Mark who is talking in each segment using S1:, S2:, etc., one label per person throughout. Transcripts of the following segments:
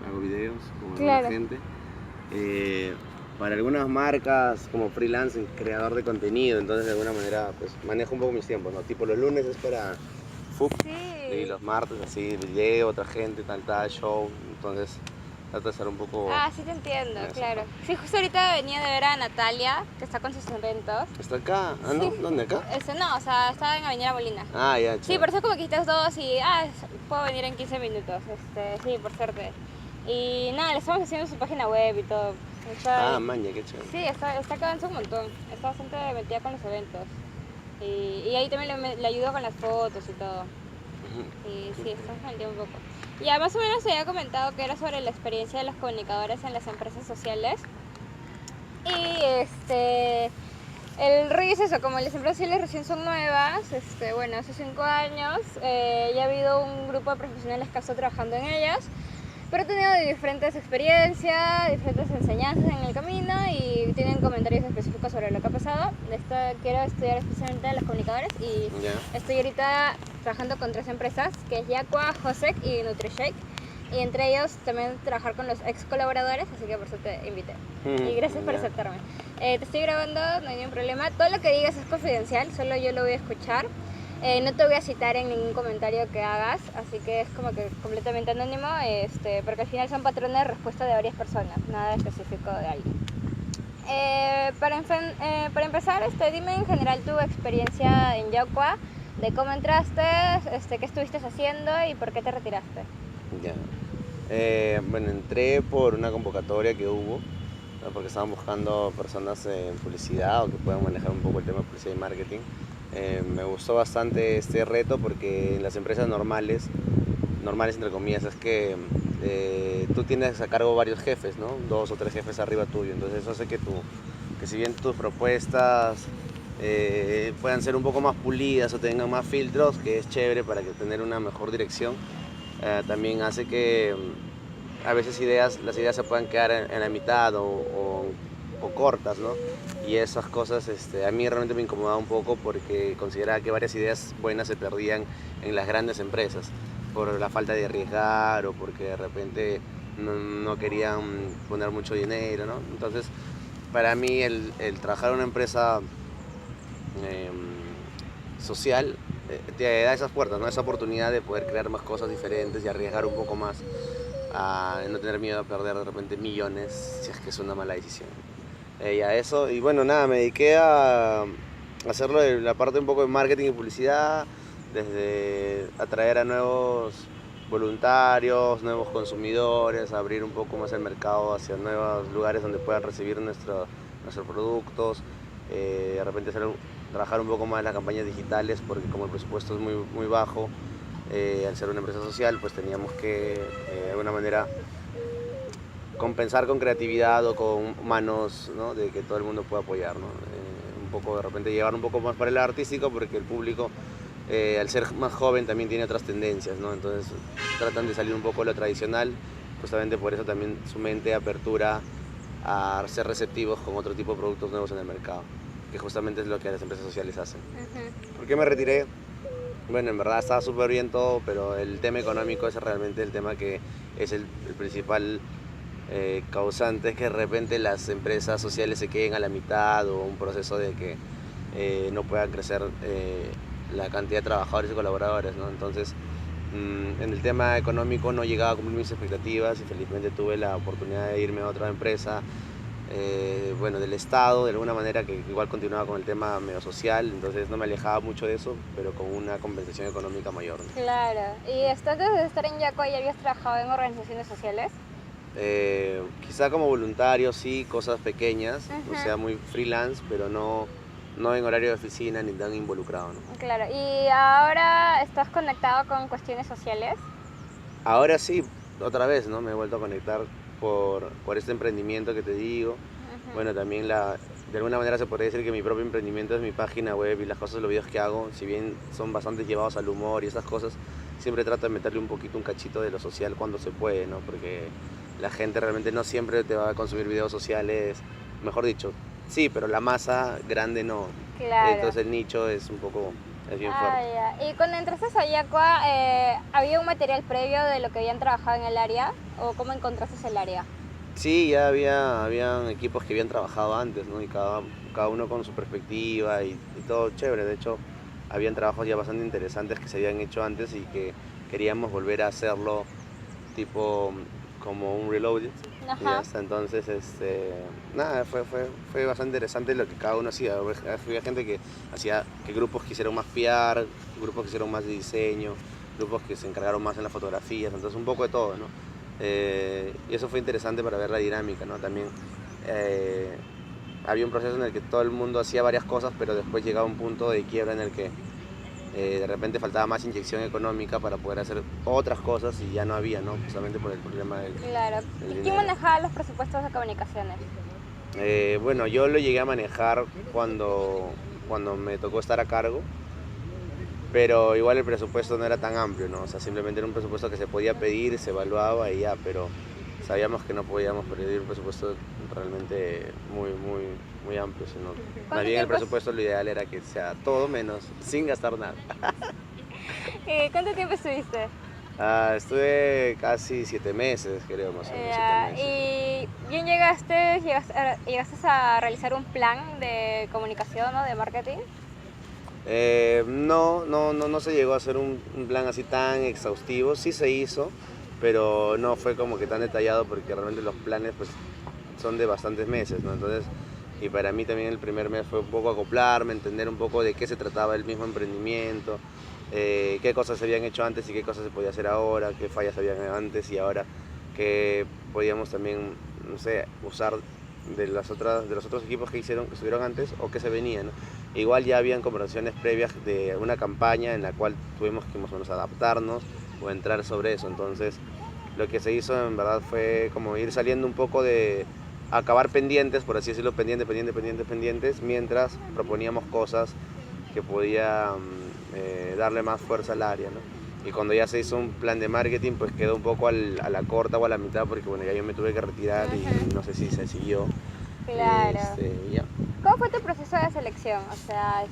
S1: hago videos con alguna
S2: Claro.
S1: gente. Eh, para algunas marcas como freelance, creador de contenido, entonces de alguna manera pues manejo un poco mis tiempos, ¿no? Tipo los lunes es para FUP y
S2: Sí.
S1: los martes así video, otra gente, tal, show, entonces trato de estar un poco
S2: Ah, sí te entiendo,
S1: en eso.
S2: claro. Sí, justo ahorita venía de ver a Natalia, que está con sus eventos.
S1: ¿Está acá? Ah,
S2: Sí.
S1: ¿no? ¿Dónde acá?
S2: No, o sea, estaba en Avenida Molina.
S1: Ah, ya,
S2: Sí,
S1: chévere.
S2: por eso como que quitas dos y, puedo venir en 15 minutos. Sí, por suerte. Y nada, le estamos haciendo su página web y todo.
S1: Ah, maña, qué chévere.
S2: Sí, está que avanza un montón. Está bastante metida con los eventos. Y ahí también le ayudo con las fotos y todo.
S1: Ujú.
S2: Y sí, estamos al día un poco. Ya más o menos se había comentado que era sobre la experiencia de los comunicadores en las empresas sociales. Y el rollo es eso, como las empresas sociales recién son nuevas, bueno, hace 5 años ya ha habido un grupo de profesionales que ha estado trabajando en ellas, pero he tenido diferentes experiencias, diferentes enseñanzas en el camino y tienen comentarios específicos sobre lo que ha pasado. Quiero estudiar especialmente a los comunicadores y
S1: Ya.
S2: estoy ahorita trabajando con 3 empresas, que es Yaqua, Josec y NutriShake. Y entre ellos también trabajar con los ex colaboradores, así que por eso te invité. Y gracias por
S1: Ya.
S2: aceptarme. Te estoy grabando, no hay ningún problema. Todo lo que digas es confidencial, solo yo lo voy a escuchar. No te voy a citar en ningún comentario que hagas, así que es como que completamente anónimo, porque al final son patrones de respuesta de varias personas, nada específico de alguien. Para empezar, dime en general tu experiencia en Yaqua, de cómo entraste, qué estuviste haciendo y por qué te retiraste.
S1: Ya. Bueno, entré por una convocatoria que hubo, ¿no? Porque estaban buscando personas en publicidad o que puedan manejar un poco el tema de publicidad y marketing. Me gustó bastante este reto porque en las empresas normales entre comillas, es que tú tienes a cargo varios jefes, ¿no? 2 o 3 jefes arriba tuyo. Entonces eso hace que si bien tus propuestas puedan ser un poco más pulidas o tengan más filtros, que es chévere para que tener una mejor dirección, también hace que a veces las ideas se puedan quedar en la mitad o cortas, ¿no? Y esas cosas a mí realmente me incomodaba un poco porque consideraba que varias ideas buenas se perdían en las grandes empresas por la falta de arriesgar o porque de repente no querían poner mucho dinero, ¿no? Entonces, para mí el trabajar en una empresa social te da esas puertas, ¿no? Esa oportunidad de poder crear más cosas diferentes y arriesgar un poco más a no tener miedo a perder de repente millones si es que es una mala decisión. A eso, y bueno, nada, me dediqué a hacerlo de la parte un poco de marketing y publicidad, desde atraer a nuevos voluntarios, nuevos consumidores, abrir un poco más el mercado hacia nuevos lugares donde puedan recibir nuestros productos, de repente trabajar un poco más en las campañas digitales, porque como el presupuesto es muy bajo, al ser una empresa social, pues teníamos que de alguna manera compensar con creatividad o con manos, ¿no? De que todo el mundo pueda apoyar, ¿no? Un poco de repente llevar un poco más para el lado artístico porque el público al ser más joven también tiene otras tendencias, ¿no? Entonces tratan de salir un poco de lo tradicional, justamente por eso también su mente apertura a ser receptivos con otro tipo de productos nuevos en el mercado, que justamente es lo que las empresas sociales hacen. ¿Por qué me retiré? Bueno, en verdad estaba súper bien todo, pero el tema económico es realmente el tema que es el principal causante, es que de repente las empresas sociales se queden a la mitad o un proceso de que no puedan crecer la cantidad de trabajadores y colaboradores, ¿no? Entonces, en el tema económico no llegaba a cumplir mis expectativas y felizmente tuve la oportunidad de irme a otra empresa, bueno, del Estado, de alguna manera, que igual continuaba con el tema medio social, entonces no me alejaba mucho de eso, pero con una compensación económica mayor, ¿no?
S2: Claro. ¿Y antes de estar en Yaqua ya habías trabajado en organizaciones sociales?
S1: Quizá como voluntario, sí, cosas pequeñas, o
S2: Ujú.
S1: sea, muy freelance, pero no en horario de oficina ni tan involucrado, ¿no?
S2: Claro. ¿Y ahora estás conectado con cuestiones sociales?
S1: Ahora sí, otra vez, ¿no? Me he vuelto a conectar por este emprendimiento que te digo.
S2: Ujú.
S1: Bueno, también de alguna manera se podría decir que mi propio emprendimiento es mi página web y las cosas, los videos que hago, si bien son bastante llevados al humor y esas cosas, siempre trato de meterle un poquito, un cachito de lo social cuando se puede, ¿no? Porque la gente realmente no siempre te va a consumir videos sociales, mejor dicho, sí, pero la masa grande no.
S2: Claro.
S1: Entonces el nicho es un poco es bien
S2: Ah,
S1: fuerte.
S2: ya. Y cuando entraste a Yacua, ¿había un material previo de lo que habían trabajado en el área? ¿O cómo encontraste el área?
S1: Sí, ya habían equipos que habían trabajado antes, ¿no? Y cada uno con su perspectiva y todo chévere. De hecho, habían trabajos ya bastante interesantes que se habían hecho antes y que queríamos volver a hacerlo tipo como un reloaded. Y
S2: Ajá.
S1: hasta entonces, nada, fue bastante interesante lo que cada uno hacía. Había gente que hacía, que grupos que hicieron más PR, grupos que hicieron más de diseño, grupos que se encargaron más en las fotografías, entonces un poco de todo, ¿no? Y eso fue interesante para ver la dinámica, ¿no? También eh, había un proceso en el que todo el mundo hacía varias cosas, pero después llegaba un punto de quiebra en el que de repente faltaba más inyección económica para poder hacer otras cosas y ya no había, ¿no? Justamente por el problema
S2: Claro.
S1: del
S2: ¿Y quién
S1: dinero.
S2: manejaba los presupuestos de comunicaciones?
S1: Bueno, yo lo llegué a manejar cuando me tocó estar a cargo, pero igual el presupuesto no era tan amplio, ¿no? O sea, simplemente era un presupuesto que se podía pedir, se evaluaba y ya, pero sabíamos que no podíamos pedir un presupuesto realmente muy amplio, sino más
S2: ¿Cuánto
S1: bien el
S2: tiempo,
S1: presupuesto lo ideal era que sea todo menos, sin gastar nada.
S2: ¿cuánto tiempo estuviste?
S1: Estuve casi 7 meses, creo, más o menos 7 meses.
S2: ¿Y bien llegaste a realizar un plan de comunicación o de marketing?
S1: No se llegó a hacer un plan así tan exhaustivo, sí se hizo, pero no fue como que tan detallado porque realmente los planes pues son de bastantes meses, ¿no? Entonces, y para mí también el primer mes fue un poco acoplarme, entender un poco de qué se trataba el mismo emprendimiento, qué cosas se habían hecho antes y qué cosas se podía hacer ahora, qué fallas habían antes y ahora, qué podíamos también, no sé, usar de los otros equipos que estuvieron antes o que se venían, ¿no? Igual ya habían conversaciones previas de una campaña en la cual tuvimos que más o menos adaptarnos o entrar sobre eso. Entonces, lo que se hizo en verdad fue como ir saliendo un poco de acabar pendientes, por así decirlo, pendientes, mientras proponíamos cosas que podían darle más fuerza al área, ¿no? Y cuando ya se hizo un plan de marketing, pues quedó un poco a la corta o a la mitad, porque bueno, ya yo me tuve que retirar y no sé si se siguió.
S2: Claro.
S1: Ya.
S2: ¿Cómo fue tu proceso de selección? O sea,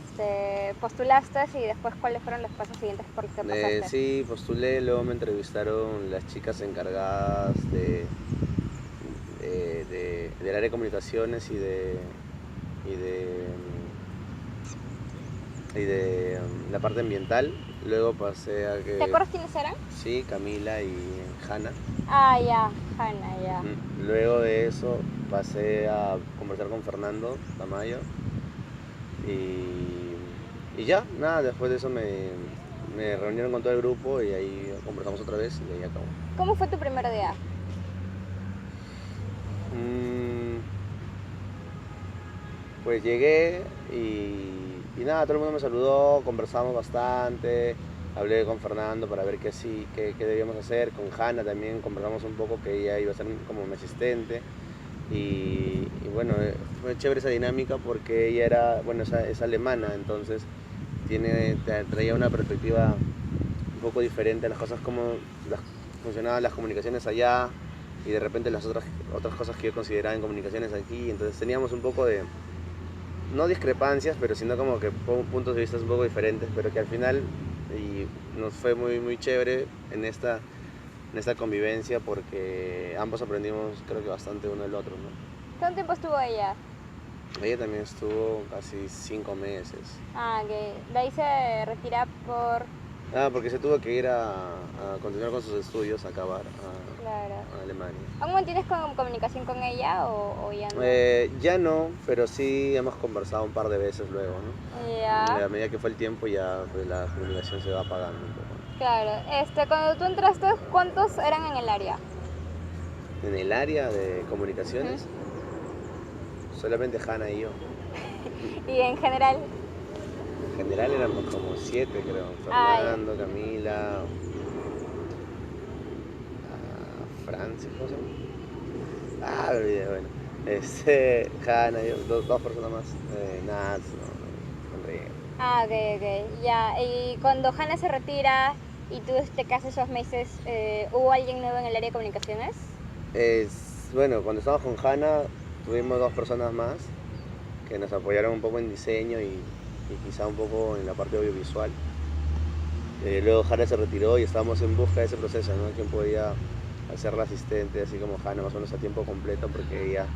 S2: postulaste y después cuáles fueron los pasos siguientes por los que pasaste.
S1: Sí, postulé, luego me entrevistaron las chicas encargadas del área de comunicaciones y de, la parte ambiental. Luego pasé a
S2: ¿Te
S1: que,
S2: acuerdas quiénes eran?
S1: sí, Camila y Hanna.
S2: Ah, ya, Hanna, ya.
S1: Luego de eso pasé a conversar con Fernando Tamayo y ya, nada, después de eso me reunieron con todo el grupo y ahí conversamos otra vez y ahí acabó.
S2: ¿Cómo fue tu primer día?
S1: Mm, Pues llegué y nada, todo el mundo me saludó, conversamos bastante, hablé con Fernando para ver qué debíamos hacer, con Hanna también conversamos un poco que ella iba a ser como mi asistente y bueno, fue chévere esa dinámica porque ella era, bueno, es alemana, entonces traía una perspectiva un poco diferente a las cosas como funcionaban las comunicaciones allá y de repente las otras cosas que yo consideraba en comunicaciones aquí, entonces teníamos un poco de no discrepancias, pero sino como que puntos de vista un poco diferentes, pero que al final nos fue muy chévere en esta convivencia porque ambos aprendimos creo que bastante uno del otro, ¿no?
S2: ¿Cuánto tiempo estuvo ella?
S1: Ella también estuvo casi 5 meses.
S2: Ah, que de ahí se retira por...
S1: Porque se tuvo que ir a continuar con sus estudios, a acabar
S2: Claro.
S1: a Alemania.
S2: ¿Aún mantienes comunicación con ella o ya no?
S1: Ya no, pero sí hemos conversado un par de veces luego, ¿no?
S2: Ya,
S1: A medida que fue el tiempo ya pues, la comunicación se va apagando un poco.
S2: claro. Cuando tú entraste, ¿cuántos eran en el área?
S1: En el área de comunicaciones, solamente Hanna y yo.
S2: Y en general,
S1: En general éramos como 7, creo.
S2: Ay.
S1: Fernando, Camila, Francis, ¿cómo se llama? Me olvidé, bueno. Hanna, yo, dos personas más. Nats, no, Enrique.
S2: ok, ya. Y cuando Hanna se retira y tú te casas esos meses, ¿hubo alguien nuevo en el área de comunicaciones?
S1: Bueno, cuando estábamos con Hanna, tuvimos 2 personas más que nos apoyaron un poco en diseño y y quizá un poco en la parte audiovisual. Luego Hanna se retiró y estábamos en busca de ese proceso, ¿no? ¿Quién podía hacer la asistente, así como Hanna, más o menos a tiempo completo, porque ella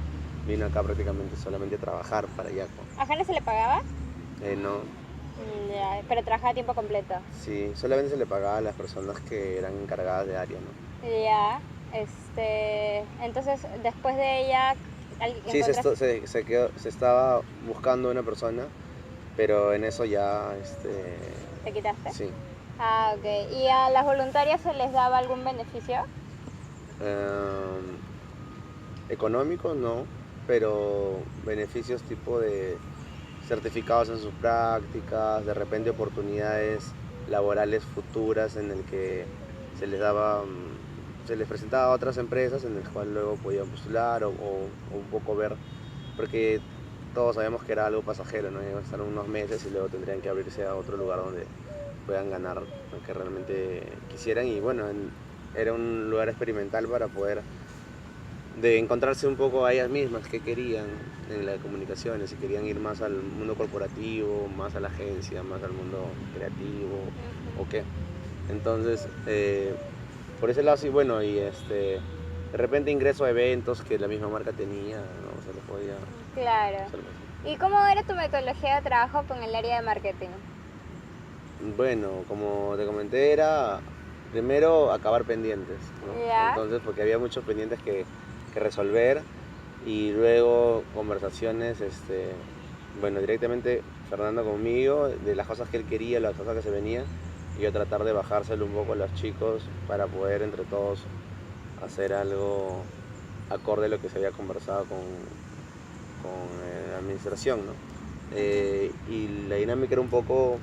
S1: vino acá prácticamente solamente a trabajar para Yaco.
S2: ¿A Hanna se le pagaba?
S1: No,
S2: Ya, pero trabajaba a tiempo completo.
S1: sí, solamente se le pagaba a las personas que eran encargadas de área, ¿no?
S2: Ya, entonces después de ella,
S1: Sí,
S2: encontraste...
S1: se estaba buscando una persona, pero en eso ya,
S2: ¿Te quitaste?
S1: sí.
S2: Ah, ok. ¿Y a las voluntarias se les daba algún beneficio?
S1: Em, Económico no, pero beneficios tipo de certificados en sus prácticas, de repente oportunidades laborales futuras en el que se les daba, se les presentaba a otras empresas en el cual luego podían postular o un poco ver, porque todos sabemos que era algo pasajero, ¿no? Iban a estar unos meses y luego tendrían que abrirse a otro lugar donde puedan ganar lo que realmente quisieran y bueno, era un lugar experimental para poder de encontrarse un poco a ellas mismas, qué querían en las comunicaciones, si querían ir más al mundo corporativo, más a la agencia, más al mundo creativo o qué. Entonces, por ese lado sí, bueno, y de repente ingreso a eventos que la misma marca tenía, ¿no? Se les podía
S2: Claro.
S1: hacer.
S2: ¿Y cómo era tu metodología de trabajo con el área de marketing?
S1: Bueno, como te comenté, era primero acabar pendientes, ¿no?
S2: Ya.
S1: Entonces, porque había muchos pendientes que resolver y luego conversaciones, bueno, directamente Fernando conmigo, de las cosas que él quería, las cosas que se venían, y yo tratar de bajárselo un poco a los chicos para poder entre todos hacer algo acorde a lo que se había conversado con la administración, ¿no? Y la dinámica era un poco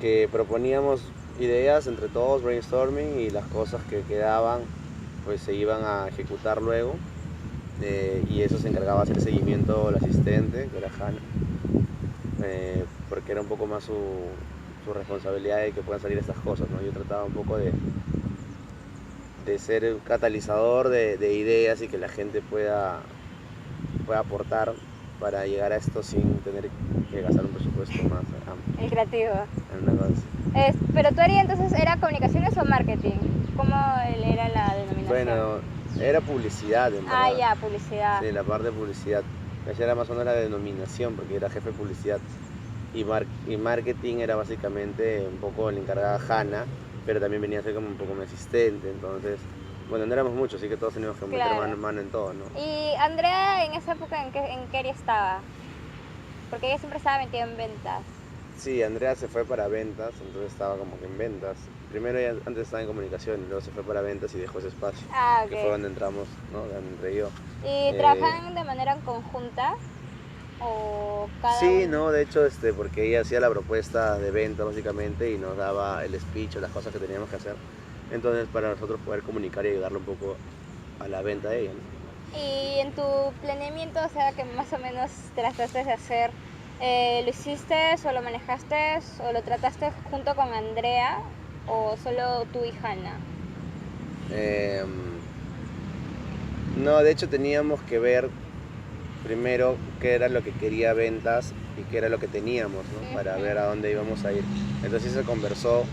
S1: que proponíamos ideas entre todos, brainstorming, y las cosas que quedaban pues se iban a ejecutar luego, y eso se encargaba de hacer seguimiento el asistente, que era Hanna, porque era un poco más su responsabilidad de que puedan salir estas cosas, ¿no? Yo trataba un poco de ser un catalizador de ideas y que la gente pueda aportar para llegar a esto sin tener que gastar un presupuesto más amplio.
S2: El creativo.
S1: En una cosa así.
S2: Pero tu área entonces era comunicaciones o marketing. ¿Cómo era la denominación?
S1: Bueno, era publicidad en verdad.
S2: Ah, ya, publicidad.
S1: Sí, la parte de publicidad. Esa era más o menos la denominación, porque era jefe de publicidad. Y marketing era básicamente un poco la encargada Hanna, pero también venía a ser como un poco mi asistente. Entonces, bueno, no éramos muchos, así que todos teníamos que meter
S2: Claro.
S1: mano en todo, ¿no?
S2: ¿Y Andrea en esa época en qué área estaba? Porque ella siempre estaba metida en ventas.
S1: Sí, Andrea se fue para ventas, entonces estaba como que en ventas. Primero ella antes estaba en comunicación y luego se fue para ventas y dejó ese espacio,
S2: Ah,
S1: que
S2: ok.
S1: fue donde entramos, ¿no? Donde entré yo.
S2: ¿Y trabajan de manera conjunta? ¿O cada
S1: Sí,
S2: uno?
S1: no, de hecho, porque ella hacía la propuesta de venta básicamente y nos daba el speech o las cosas que teníamos que hacer. Entonces, para nosotros poder comunicar y ayudarle un poco a la venta de ella, ¿no?
S2: Y en tu planeamiento, o sea, que más o menos trataste de hacer, ¿lo hiciste o lo manejaste o lo trataste junto con Andrea o solo tú y Hanna?
S1: No, de hecho teníamos que ver primero qué era lo que quería ventas y qué era lo que teníamos, ¿no? Para ver a dónde íbamos a ir. Entonces sí se conversó,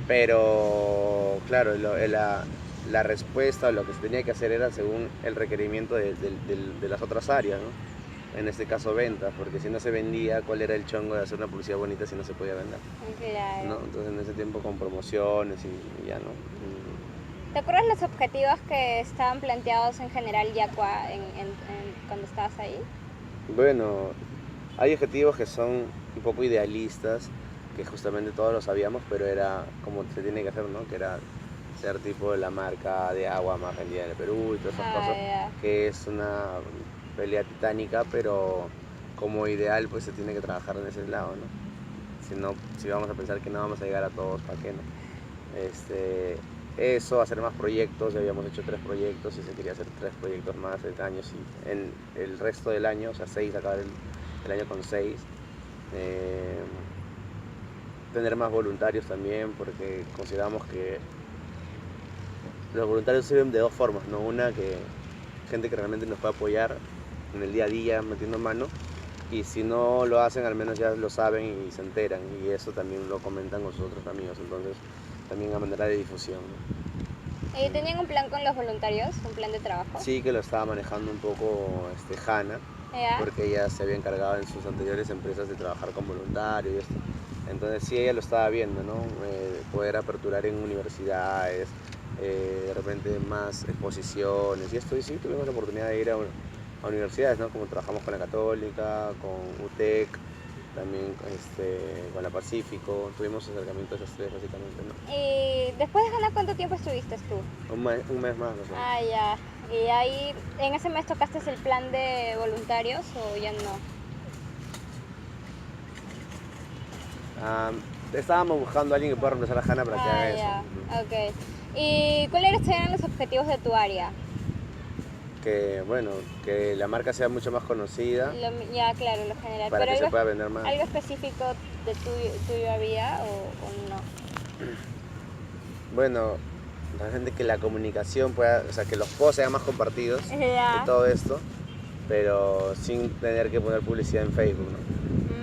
S1: pero claro, la respuesta o lo que se tenía que hacer era según el requerimiento de las otras áreas, ¿no? En este caso ventas, porque si no se vendía, ¿cuál era el chongo de hacer una publicidad bonita si no se podía vender?
S2: Claro.
S1: ¿No? Entonces en ese tiempo con promociones y ya, ¿no?
S2: ¿Te acuerdas los objetivos que estaban planteados en general Yacua cuando estabas ahí?
S1: Bueno, hay objetivos que son un poco idealistas, que justamente todos lo sabíamos, pero era como se tiene que hacer, ¿no? Que era ser tipo la marca de agua más vendida en el Perú y todas esas cosas,
S2: Ya.
S1: que es una pelea titánica, pero como ideal pues se tiene que trabajar en ese lado, ¿no? Si no, si vamos a pensar que no vamos a llegar a todos, ¿para qué no? Eso, hacer más proyectos, ya habíamos hecho 3 proyectos y se quería hacer 3 proyectos más en años y en el resto del año, o sea 6, acabar el año con 6. Tener más voluntarios también, porque consideramos que los voluntarios sirven de 2 formas, ¿no? Una, que gente que realmente nos puede apoyar en el día a día metiendo mano, y si no lo hacen al menos ya lo saben y se enteran, y eso también lo comentan con sus otros amigos, entonces también a manera de difusión, ¿no?
S2: ¿Tenían un plan con los voluntarios? ¿Un plan de trabajo?
S1: Sí que lo estaba manejando un poco Hanna,
S2: ¿Ya?
S1: porque ella se había encargado en sus anteriores empresas de trabajar con voluntarios y esto. Entonces sí, ella lo estaba viendo, ¿no? Poder aperturar en universidades, de repente más exposiciones y esto. Y sí, tuvimos la oportunidad de ir a universidades, ¿no? Como trabajamos con la Católica, con UTEC, también con la Pacífico. Tuvimos acercamiento a esas tres básicamente, ¿no?
S2: ¿Y después de Ghana cuánto tiempo estuviste tú?
S1: Un mes más, no sé.
S2: Ah, ya. ¿Y ahí en ese mes tocaste el plan de voluntarios o ya no?
S1: Estábamos buscando a alguien que pueda reemplazar a Hanna para que haga
S2: ya.
S1: eso.
S2: Ok. ¿Y cuáles eran los objetivos de tu área?
S1: Que, bueno, que la marca sea mucho más conocida
S2: Ya, claro, lo general.
S1: para
S2: Pero
S1: que se pueda vender más.
S2: ¿algo específico de tuyo había o no?
S1: Bueno, realmente que la comunicación pueda, o sea, que los posts sean más compartidos
S2: Ya.
S1: de todo esto, pero sin tener que poner publicidad en Facebook, ¿no?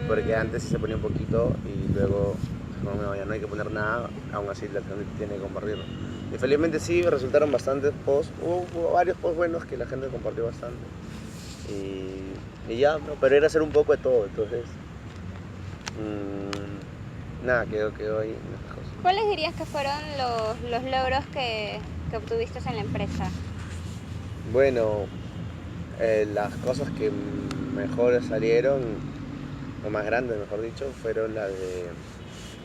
S1: Porque antes sí se ponía un poquito y luego no, ya no hay que poner nada, aún así la gente tiene que compartirlo. Y felizmente sí, resultaron bastantes posts, hubo varios posts buenos que la gente compartió bastante. Y ya, ¿no? Pero era hacer un poco de todo, entonces nada, quedó ahí en estas cosas.
S2: ¿Cuáles dirías que fueron los logros que obtuviste en la empresa?
S1: Bueno, las cosas que mejor salieron, o más grandes mejor dicho, fueron las de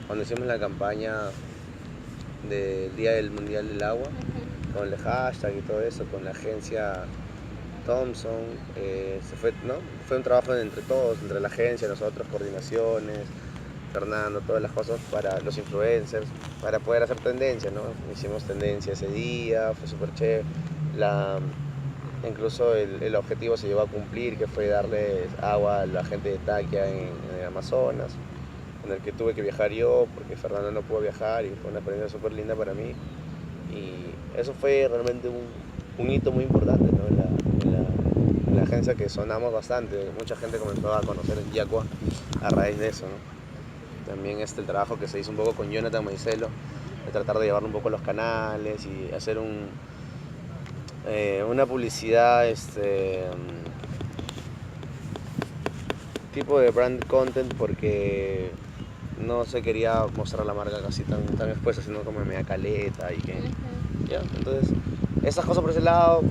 S1: cuando hicimos la campaña del Día del Mundial del Agua, con el hashtag y todo eso, con la agencia Thomson, fue un trabajo entre todos, entre la agencia, nosotros, coordinaciones, Fernando, todas las cosas para los influencers, para poder hacer tendencia, ¿no? Hicimos tendencia ese día, fue súper chévere. Incluso el objetivo se llegó a cumplir, que fue darle agua a la gente de Taquia en el Amazonas, en el que tuve que viajar yo, porque Fernando no pudo viajar y fue una experiencia súper linda para mí. Y eso fue realmente un hito muy importante, ¿no? En la agencia, que sonamos bastante, mucha gente comenzó a conocer en Yacua a raíz de eso, ¿no? También el trabajo que se hizo un poco con Jonathan Maicelo, de tratar de llevarlo un poco a los canales y hacer una publicidad, tipo de brand content, porque no se quería mostrar la marca casi tan expuesta, sino como en media caleta y que... Ya, entonces, esas cosas por ese lado,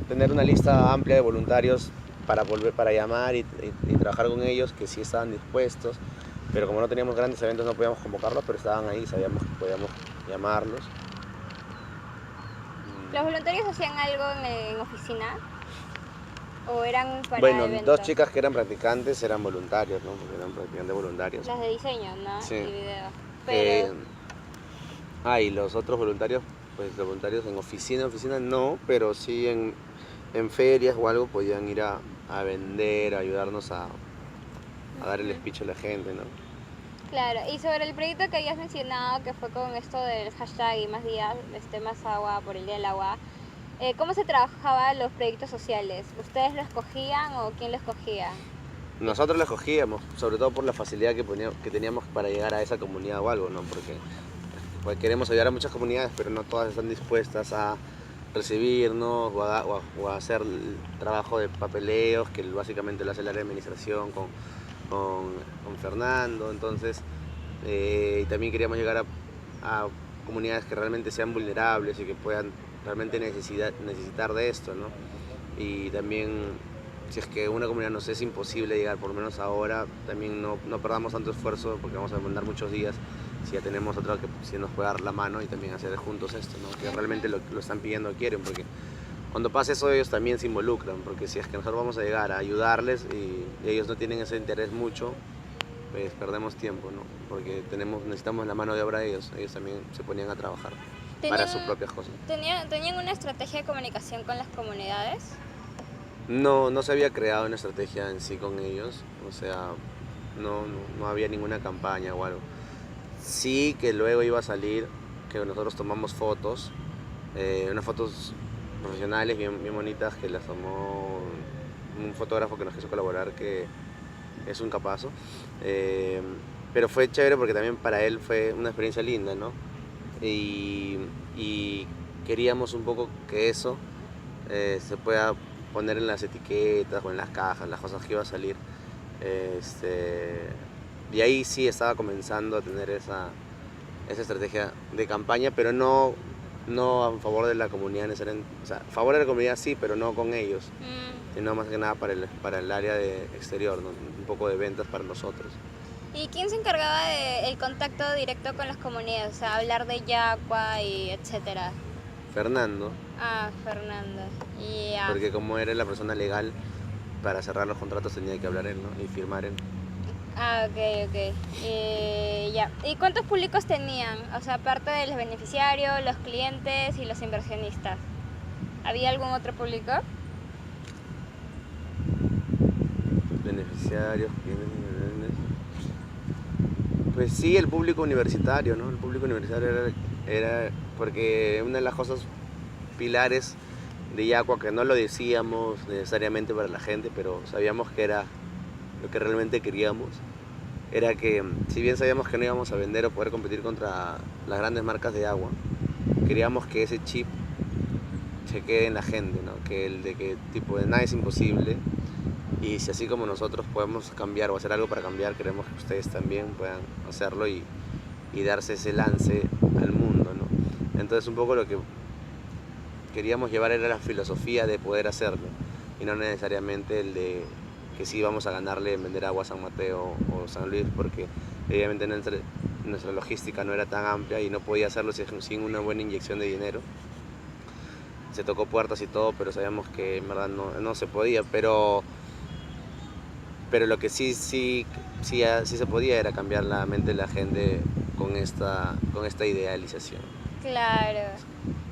S1: tener una lista amplia de voluntarios para llamar y trabajar con ellos, que sí estaban dispuestos, pero como no teníamos grandes eventos no podíamos convocarlos, pero estaban ahí, sabíamos que podíamos llamarlos.
S2: ¿Los voluntarios hacían algo en oficina? ¿O eran para
S1: Bueno,
S2: eventos?
S1: dos chicas que eran practicantes eran voluntarios, ¿no? Porque eran practicantes voluntarios.
S2: Las de diseño, ¿no?
S1: Sí.
S2: Y video. Pero...
S1: y los otros voluntarios, pues los voluntarios en oficina no, pero sí en ferias o algo podían ir a vender, a ayudarnos a dar el speech a la gente, ¿no?
S2: Claro, y sobre el proyecto que habías mencionado, que fue con esto del hashtag y más días, más agua por el Día del Agua, ¿cómo se trabajaban los proyectos sociales? ¿Ustedes lo escogían o quién lo escogía?
S1: Nosotros lo escogíamos, sobre todo por la facilidad que teníamos para llegar a esa comunidad o algo, ¿no? Porque pues, queremos ayudar a muchas comunidades, pero no todas están dispuestas a recibirnos o a hacer el trabajo de papeleos, que básicamente lo hace el área de administración con Fernando. Entonces, también queríamos llegar a comunidades que realmente sean vulnerables y que puedan realmente necesitar de esto, ¿no? Y también, si es que una comunidad nos es imposible llegar, por lo menos ahora, también no perdamos tanto esfuerzo, porque vamos a demandar muchos días, si ya tenemos otra que sí nos puede dar la mano y también hacer juntos esto, ¿no? Que realmente lo están pidiendo, quieren, porque cuando pasa eso ellos también se involucran, porque si es que nosotros vamos a llegar a ayudarles y ellos no tienen ese interés mucho, pues perdemos tiempo, ¿no? Porque necesitamos la mano de obra de ellos también se ponían a trabajar para sus propias cosas.
S2: ¿Tenían una estrategia de comunicación con las comunidades?
S1: No se había creado una estrategia en sí con ellos, o sea, no había ninguna campaña o algo. Sí que luego iba a salir que nosotros tomamos fotos, unas fotos profesionales bien bonitas que las tomó un fotógrafo que nos quiso colaborar, que es un capazo. Pero fue chévere porque también para él fue una experiencia linda, ¿no? Y queríamos un poco que eso se pueda poner en las etiquetas o en las cajas, las cosas que iba a salir. Y ahí sí estaba comenzando a tener esa estrategia de campaña, pero no a favor de la comunidad necesariamente. O sea, a favor de la comunidad sí, pero no con ellos, sino más que nada para el área de exterior, ¿no? Un poco de ventas para nosotros.
S2: ¿Y quién se encargaba del contacto directo con las comunidades? O sea, hablar de Yacua y etcétera.
S1: Fernando.
S2: Ah, Fernando. Ya.
S1: Porque como era la persona legal para cerrar los contratos tenía que hablar él, ¿no? Y firmar él.
S2: Ah, ok. Ya. ¿Y cuántos públicos tenían? O sea, aparte de los beneficiarios, los clientes y los inversionistas. ¿Había algún otro público?
S1: Beneficiarios, clientes. Pues sí, el público universitario, ¿no? El público universitario era porque una de las cosas pilares de Yacua, que no lo decíamos necesariamente para la gente, pero sabíamos que era lo que realmente queríamos, era que si bien sabíamos que no íbamos a vender o poder competir contra las grandes marcas de agua, queríamos que ese chip se quede en la gente, ¿no? Que el de que tipo de nada es imposible, y si así como nosotros podemos cambiar o hacer algo para cambiar, queremos que ustedes también puedan hacerlo y darse ese lance al mundo, ¿no? Entonces un poco lo que queríamos llevar era la filosofía de poder hacerlo y no necesariamente el de que sí vamos a ganarle en vender agua a San Mateo o San Luis, porque evidentemente nuestra logística no era tan amplia y no podía hacerlo sin una buena inyección de dinero. Se tocó puertas y todo, pero sabíamos que en verdad no se podía, pero lo que sí se podía era cambiar la mente de la gente con esta idealización.
S2: Claro.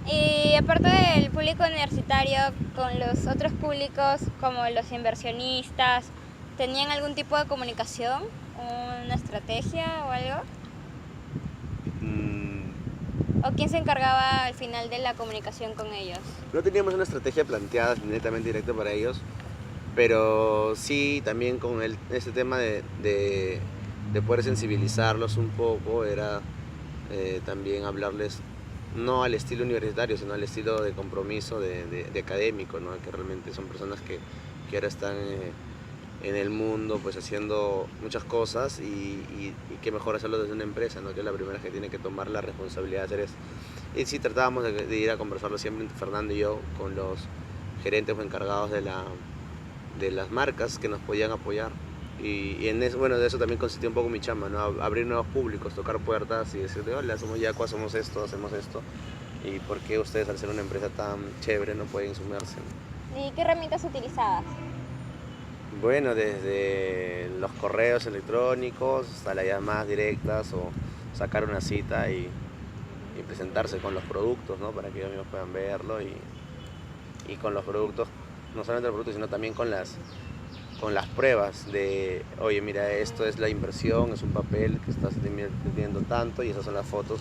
S2: Y aparte del público universitario, con los otros públicos como los inversionistas, ¿tenían algún tipo de comunicación? ¿Una estrategia o algo? ¿O quién se encargaba al final de la comunicación con ellos?
S1: No teníamos una estrategia planteada netamente directa para ellos, pero sí también con este tema de poder sensibilizarlos un poco, era también hablarles no al estilo universitario, sino al estilo de compromiso de académico, ¿no? Que realmente son personas que ahora están en el mundo pues haciendo muchas cosas y qué mejor hacerlo desde una empresa, ¿no? Que es la primera que tiene que tomar la responsabilidad de hacer eso. Y sí tratábamos de ir a conversarlo siempre entre Fernando y yo con los gerentes o encargados de las marcas que nos podían apoyar. Y en eso, bueno, de eso también consistió un poco mi chamba, ¿no? Abrir nuevos públicos, tocar puertas y decirle, hola, somos Yacua, somos esto, hacemos esto. ¿Y por qué ustedes, al ser una empresa tan chévere, no pueden sumarse?
S2: ¿Y qué herramientas utilizabas?
S1: Bueno, desde los correos electrónicos hasta las llamadas directas o sacar una cita y presentarse con los productos, ¿no? Para que ellos mismos puedan verlo y con los productos, no solamente los productos, sino también con las pruebas de, oye, mira, esto es la inversión, es un papel que estás invirtiendo tanto y esas son las fotos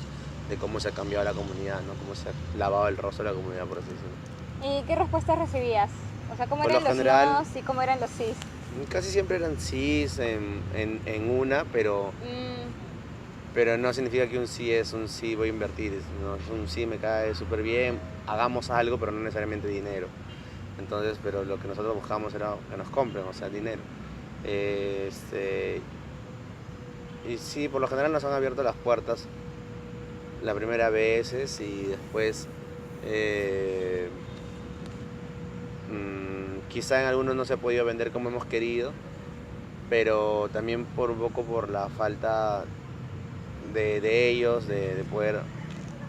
S1: de cómo se ha cambiado la comunidad, ¿no? Cómo se ha lavado el rostro de la comunidad, por así decirlo.
S2: ¿Y qué respuestas recibías? O sea, ¿cómo
S1: Por
S2: eran
S1: lo
S2: los
S1: general,
S2: nos y cómo eran los sís?
S1: Casi siempre eran sís en una, pero no significa que un sí es un sí voy a invertir, ¿no? Es un sí me cae súper bien, hagamos algo, pero no necesariamente dinero. Entonces, pero lo que nosotros buscamos era que nos compren, o sea, dinero. Y sí, por lo general nos han abierto las puertas la primera vez y después quizá en algunos no se ha podido vender como hemos querido, pero también por un poco por la falta de ellos, de poder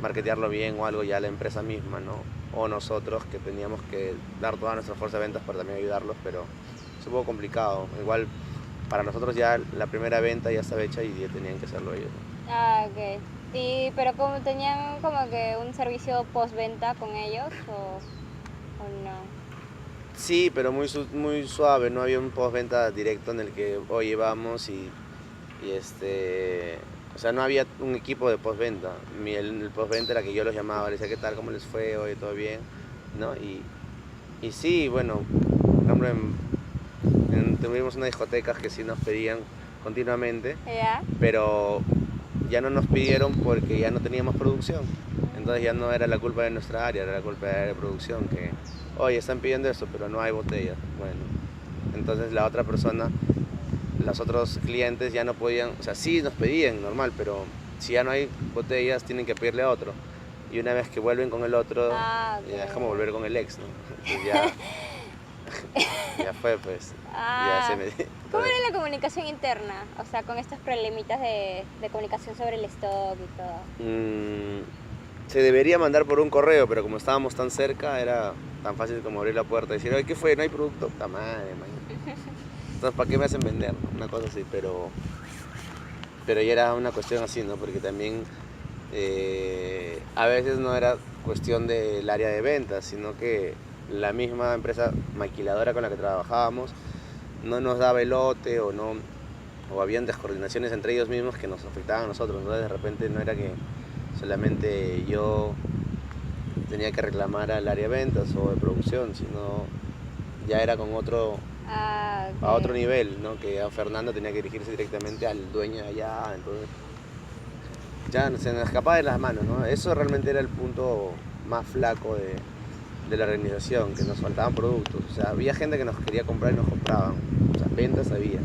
S1: marketearlo bien o algo, ya la empresa misma, ¿no? O nosotros que teníamos que dar toda nuestra fuerza de ventas para también ayudarlos, pero es un poco complicado. Igual para nosotros ya la primera venta ya estaba hecha y ya tenían que hacerlo ellos, ¿no?
S2: Ah, ok. Pero como tenían como que un servicio postventa con ellos o no.
S1: Sí, pero muy suave, no había un postventa directo en el que, oye, vamos o sea, no había un equipo de postventa. El postventa era que yo los llamaba, les decía, ¿qué tal? ¿Cómo les fue? Oye, ¿todo bien? ¿No? Y sí, bueno, por ejemplo, Tuvimos unas discotecas que sí nos pedían continuamente,
S2: ¿Ya?
S1: pero ya no nos pidieron porque ya no teníamos producción. Entonces ya no era la culpa de nuestra área, era la culpa de la producción, que, oye, están pidiendo esto, pero no hay botellas. Bueno, entonces la otra persona, los otros clientes ya no podían, o sea, sí nos pedían, normal, pero si ya no hay botellas, tienen que pedirle a otro. Y una vez que vuelven con el otro,
S2: Ah,
S1: ya es como
S2: ok.
S1: volver con el ex, ¿no? Entonces ya, ya fue, pues, ya se
S2: Ah,
S1: me...
S2: ¿cómo
S1: Entonces,
S2: era la comunicación interna? O sea, con estos problemitas de comunicación sobre el stock y todo.
S1: se debería mandar por un correo, pero como estábamos tan cerca, era tan fácil como abrir la puerta y decir, oye, ¿qué fue? No hay producto. Puta madre, man. Entonces, ¿para qué me hacen vender? Una cosa así, pero ya era una cuestión así, ¿no? Porque también a veces no era cuestión del área de ventas, sino que la misma empresa maquiladora con la que trabajábamos no nos daba el lote o no, o habían descoordinaciones entre ellos mismos que nos afectaban a nosotros. Entonces de repente no era que solamente yo tenía que reclamar al área de ventas o de producción, sino ya era con otro,
S2: Ah,
S1: a otro
S2: ok.
S1: nivel, ¿no? Que a Fernando tenía que dirigirse directamente al dueño de allá, entonces ya se nos escapaba de las manos, ¿no? Eso realmente era el punto más flaco de la organización, que nos faltaban productos. O sea, había gente que nos quería comprar y nos compraban. O sea, ventas había,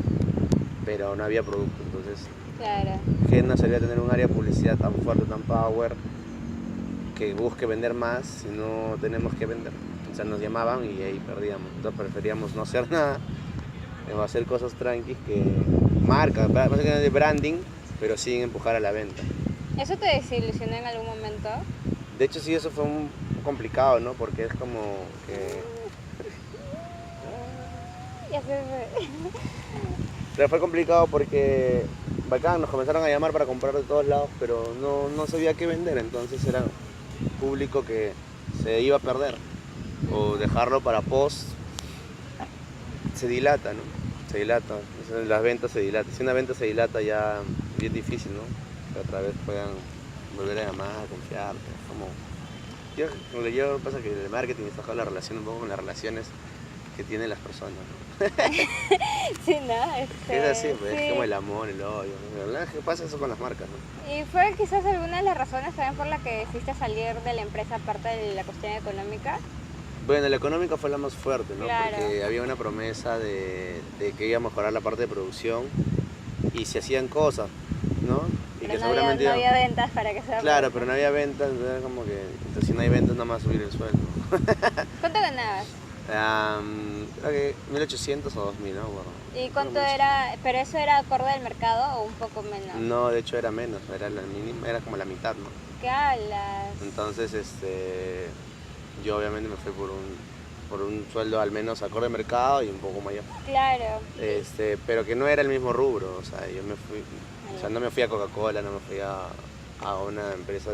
S1: pero no había producto. Entonces,
S2: Claro.
S1: ¿qué nos servía tener un área de publicidad tan fuerte, tan power, que busque vender más si no tenemos que vender? O sea, nos llamaban y ahí perdíamos. Entonces preferíamos no hacer nada, o hacer cosas tranquis que marca, básicamente de branding, pero sin empujar a la venta.
S2: ¿Eso te desilusionó en algún momento?
S1: De hecho, sí, eso fue un complicado, ¿no? Porque es como que...
S2: Ya se fue.
S1: Pero fue complicado porque bacán, nos comenzaron a llamar para comprar de todos lados, pero no sabía qué vender, entonces era público que se iba a perder. O dejarlo para post se dilata, ¿no? Se dilata, las ventas se dilatan. Si una venta se dilata ya bien difícil, ¿no? Que otra vez puedan volver a llamar, a confiar, es como... Yo pasa que el marketing está con la relación un poco con las relaciones que tienen las personas, ¿no?
S2: Sí, ¿no?
S1: Es así, pues, es como
S2: Sí.
S1: el amor, el odio, ¿no? ¿Qué pasa eso con las marcas, no?
S2: ¿Y fue quizás alguna de las razones también por la que decidiste salir de la empresa aparte de la cuestión económica?
S1: Bueno, la económica fue la más fuerte, ¿no?
S2: Claro.
S1: Porque había una promesa de que iba a mejorar la parte de producción y se hacían cosas, ¿no? Y
S2: Pero
S1: que
S2: no había,
S1: seguramente
S2: no había ventas para que sea
S1: claro,
S2: producto.
S1: pero no había ventas, entonces era como que, entonces si no hay ventas nada más subir el sueldo.
S2: ¿Cuánto ganabas?
S1: Creo que 1800 o 2000, ¿no? Bueno,
S2: ¿Y cuánto era? ¿Pero eso era acorde al mercado o un poco menos?
S1: no, de hecho era menos, era la mínima, era como la mitad, ¿no?
S2: ¿Qué hablas?
S1: Entonces, yo obviamente me fui por un sueldo al menos acorde al mercado y un poco mayor.
S2: Claro.
S1: Pero que no era el mismo rubro, o sea, yo me fui, o sea, no me fui a Coca-Cola, no me fui a una empresa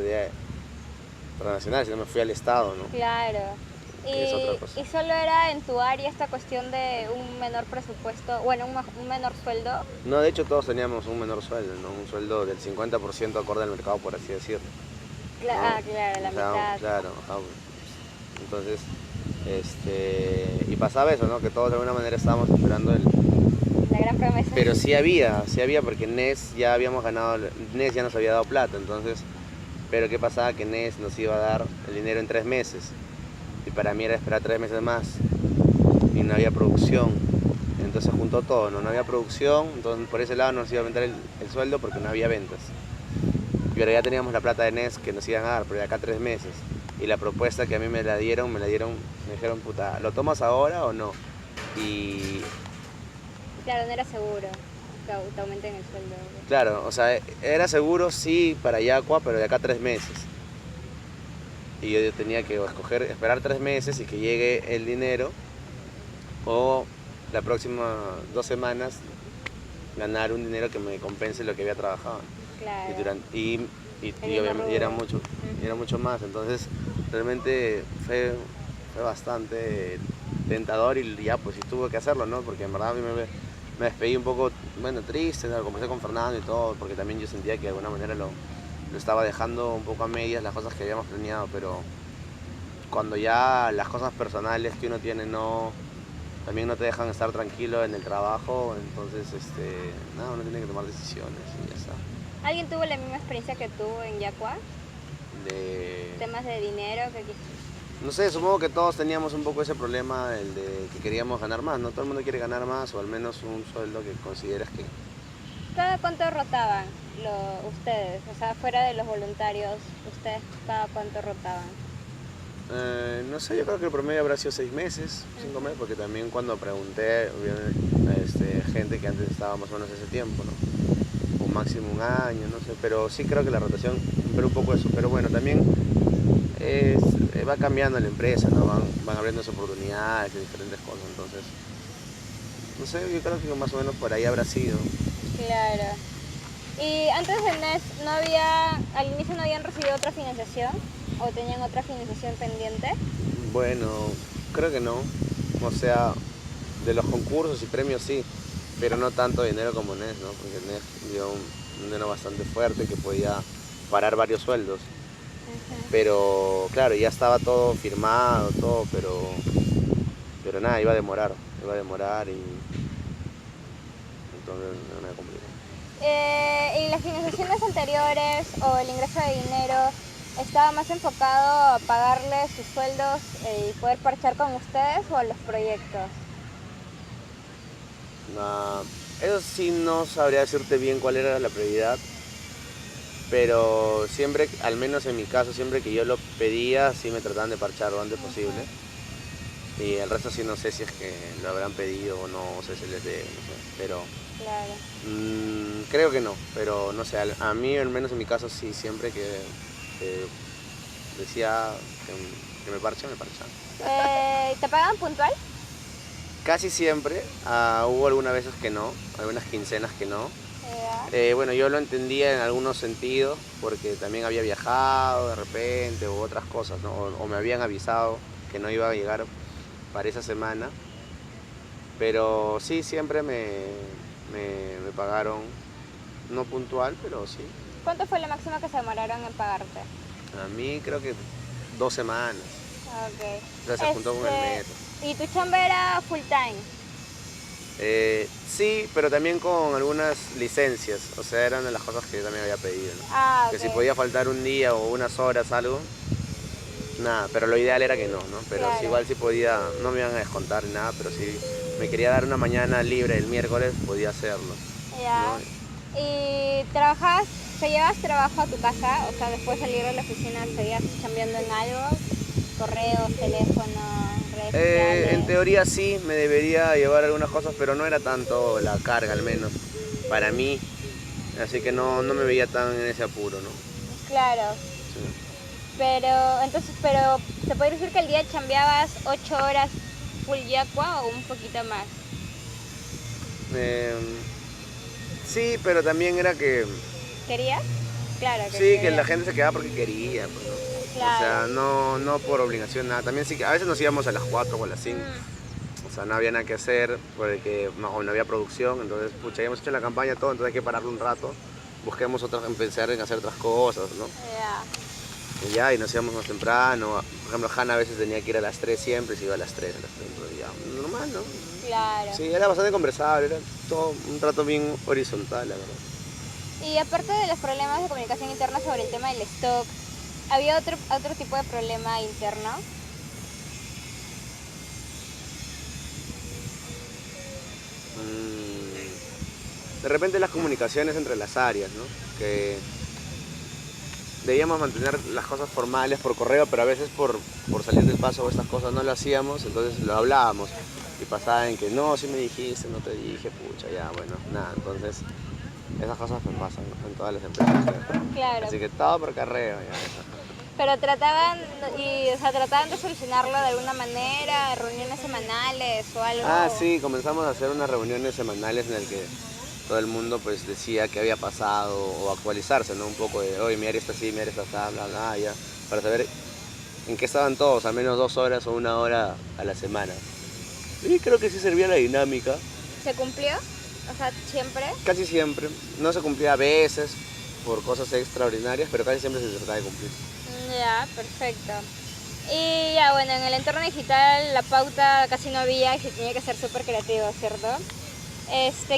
S1: transnacional, sino me fui al Estado, ¿no?
S2: Claro.
S1: Que es otra cosa.
S2: ¿Y solo era en tu área esta cuestión de un menor presupuesto, bueno, un menor sueldo?
S1: No, de hecho todos teníamos un menor sueldo, ¿no? Un sueldo del 50% acorde al mercado, por así decirlo. ¿No?
S2: Ah, claro, la
S1: O sea,
S2: mitad.
S1: claro, ajá, entonces, y pasaba eso, ¿no? Que todos de alguna manera estábamos esperando
S2: La gran promesa.
S1: Pero sí había porque NES ya habíamos ganado, NES ya nos había dado plata, entonces, pero ¿qué pasaba? Que NES nos iba a dar el dinero en 3 meses, y para mí era esperar 3 meses más, y no había producción, entonces juntó todo, no había producción, entonces por ese lado nos iba a aumentar el sueldo porque no había ventas, pero ya teníamos la plata de NES que nos iban a dar, pero de acá 3 meses, y la propuesta que a mí me dijeron, puta, ¿lo tomas ahora o no? Y
S2: Claro, no era seguro que te aumenten el sueldo.
S1: claro, o sea, era seguro sí para Yacua, pero de acá 3 meses. Y yo tenía que escoger, esperar 3 meses y que llegue el dinero, o la próxima 2 semanas ganar un dinero que me compense lo que había trabajado.
S2: Claro.
S1: Y obviamente era mucho más. Entonces realmente fue bastante tentador y ya pues sí tuve que hacerlo, ¿no? Porque en verdad a mí me despedí un poco, bueno, triste, ¿no? Conversé con Fernando y todo, porque también yo sentía que de alguna manera lo estaba dejando un poco a medias las cosas que habíamos planeado, pero cuando ya las cosas personales que uno tiene también no te dejan estar tranquilo en el trabajo, entonces nada, uno tiene que tomar decisiones y ya está.
S2: ¿Alguien tuvo la misma experiencia que tú en Yacua?
S1: De,
S2: Temas de dinero,
S1: no sé, supongo que todos teníamos un poco ese problema, el de que queríamos ganar más, ¿no? Todo el mundo quiere ganar más o al menos un sueldo que consideras que...
S2: ¿Cada cuánto rotaban ustedes? O sea, fuera de los voluntarios, ¿ustedes cada cuánto rotaban?
S1: No sé, yo creo que el promedio habrá sido 6 meses, 5 meses, porque también cuando pregunté, gente que antes estaba más o menos ese tiempo, ¿no? O máximo un año, no sé, pero sí creo que la rotación, pero un poco eso, pero bueno, también va cambiando la empresa, ¿no? Van abriéndose oportunidades y diferentes cosas, entonces, no sé, yo creo que más o menos por ahí habrá sido.
S2: Claro. ¿Y antes de NES al inicio no habían recibido otra financiación? ¿O tenían otra financiación pendiente?
S1: Bueno, creo que no, o sea, de los concursos y premios sí, pero no tanto dinero como NES, ¿no? Porque NES dio un dinero bastante fuerte que podía parar varios sueldos. Pero claro, ya estaba todo firmado, todo, pero nada, iba a demorar y entonces no me complicó.
S2: ¿Y las financiaciones anteriores o el ingreso de dinero estaba más enfocado a pagarles sus sueldos y poder parchar con ustedes o a los proyectos?
S1: Eso sí no sabría decirte bien cuál era la prioridad, pero siempre, al menos en mi caso, siempre que yo lo pedía, sí me trataban de parchar lo antes posible. Y el resto sí no sé si es que lo habrán pedido o no, o sé si les debe, no sé, pero
S2: Claro.
S1: creo que no, pero no sé, a mí al menos en mi caso sí, siempre que decía que me parchan, me parchan.
S2: ¿Te pagan puntual?
S1: Casi siempre, hubo algunas veces que no, algunas quincenas que no.
S2: Ya.
S1: Bueno, yo lo entendía en algunos sentidos porque también había viajado de repente u otras cosas, ¿no? O me habían avisado que no iba a llegar para esa semana, pero sí, siempre me pagaron, no puntual, pero sí.
S2: ¿Cuánto fue lo máximo que se demoraron en pagarte?
S1: A mí creo que 2 semanas,
S2: Ok.
S1: o sea, se juntó con el metro.
S2: ¿Y tu chamba era full time?
S1: Sí, pero también con algunas licencias, o sea, eran de las cosas que yo también había pedido, ¿no?
S2: Ah,
S1: Que si
S2: ok.
S1: podía faltar un día o unas horas, algo, nada, pero lo ideal era que no, ¿no? Pero
S2: Claro.
S1: igual si podía, no me iban a descontar ni nada, pero si me quería dar una mañana libre el miércoles, podía hacerlo,
S2: Ya.
S1: ¿no?
S2: ¿Y te llevas trabajo a tu casa? O sea, después de salir de la oficina, ¿seguías chambeando en algo? Correos, teléfono, redes sociales.
S1: En teoría sí, me debería llevar algunas cosas, pero no era tanto la carga, al menos, para mí, así que no me veía tan en ese apuro, ¿no?
S2: Claro.
S1: Sí.
S2: Pero ¿se puede decir que el día chambeabas 8 horas full Yacua o un poquito más?
S1: Eh, sí, pero también era que,
S2: ¿Querías? Claro que
S1: sí, que
S2: querías.
S1: la gente se quedaba porque quería, pues, ¿no? O sea,
S2: Claro.
S1: no por obligación, nada. También sí que a veces nos íbamos a las 4 o a las 5. O sea, no había nada que hacer porque no había producción. Entonces, pucha, ya hemos hecho la campaña todo, entonces hay que pararlo un rato. Busquemos empezar en hacer otras cosas, ¿no?
S2: Ya.
S1: Y nos íbamos más temprano. Por ejemplo, Hanna a veces tenía que ir a las 3 siempre y se iba a las 3. Entonces ya, normal, ¿no?
S2: Claro.
S1: Sí, era bastante conversable, era todo un trato bien horizontal, la verdad.
S2: Y aparte de los problemas de comunicación interna sobre el tema del stock, ¿había otro tipo de problema interno?
S1: De repente las comunicaciones entre las áreas, ¿no? Que debíamos mantener las cosas formales por correo, pero a veces por salir del paso o estas cosas no lo hacíamos, entonces lo hablábamos. Y pasaba en que no, si me dijiste, no te dije, pucha, ya, bueno, nada. Entonces, esas cosas me pasan, ¿no? En todas las empresas.
S2: Claro.
S1: Así que todo por correo, ya.
S2: Pero trataban de solucionarlo de alguna manera, reuniones semanales o algo.
S1: Sí, comenzamos a hacer unas reuniones semanales en las que todo el mundo pues decía qué había pasado o actualizarse, ¿no? Un poco de, oye, mi área está así, mi área está así, bla, bla, ya, para saber en qué estaban todos, al menos 2 horas o 1 hora a la semana. Y creo que sí servía la dinámica.
S2: ¿Se cumplió? O sea, ¿siempre?
S1: Casi siempre. No se cumplía a veces por cosas extraordinarias, pero casi siempre se trataba de cumplir.
S2: Ya, perfecto. Y ya, bueno, en el entorno digital la pauta casi no había y se tenía que ser súper creativo, ¿cierto?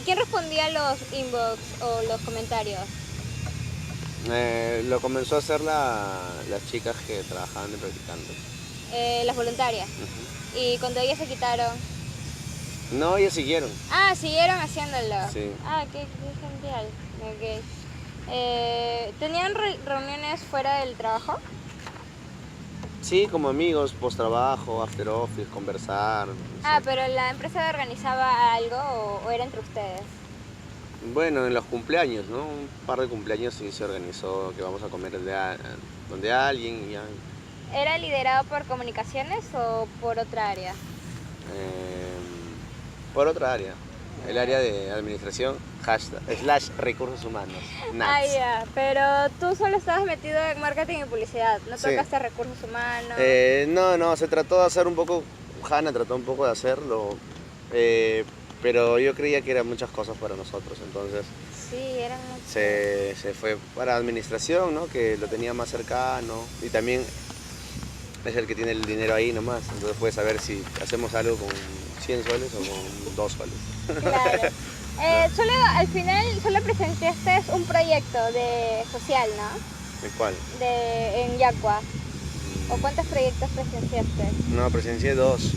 S2: ¿Quién respondía a los inbox o los comentarios?
S1: Lo comenzó a hacer las chicas que trabajaban de practicantes.
S2: Las voluntarias.
S1: Ujú.
S2: Y cuando ellas se quitaron.
S1: No, ellas siguieron.
S2: Ah, siguieron haciéndolo.
S1: Sí.
S2: Ah, qué genial. Ok. ¿Tenían reuniones fuera del trabajo?
S1: Sí, como amigos, post trabajo, after office, conversar. No
S2: Ah,
S1: sé.
S2: pero la empresa organizaba algo o era entre ustedes.
S1: Bueno, en los cumpleaños, ¿no? Un par de cumpleaños sí se organizó que vamos a comer donde alguien y ya.
S2: ¿Era liderado por comunicaciones o por otra área?
S1: Por otra área, el área de administración, /recursos humanos,
S2: Ah,
S1: NATS.
S2: ya, pero tú solo estabas metido en marketing y publicidad, no
S1: Sí.
S2: tocaste recursos humanos.
S1: No, se trató de hacer un poco, Hanna trató un poco de hacerlo, pero yo creía que eran muchas cosas para nosotros, entonces
S2: Sí, eran muchos.
S1: se fue para administración, ¿no? Que lo tenía más cercano y también es el que tiene el dinero ahí nomás, entonces puedes saber si hacemos algo con 100 soles o con 2 soles.
S2: Claro. Al final solo presentaste un proyecto de social, ¿no?
S1: ¿El cuál?
S2: En Yacua. ¿O cuántos proyectos presenciaste?
S1: No, presencié dos.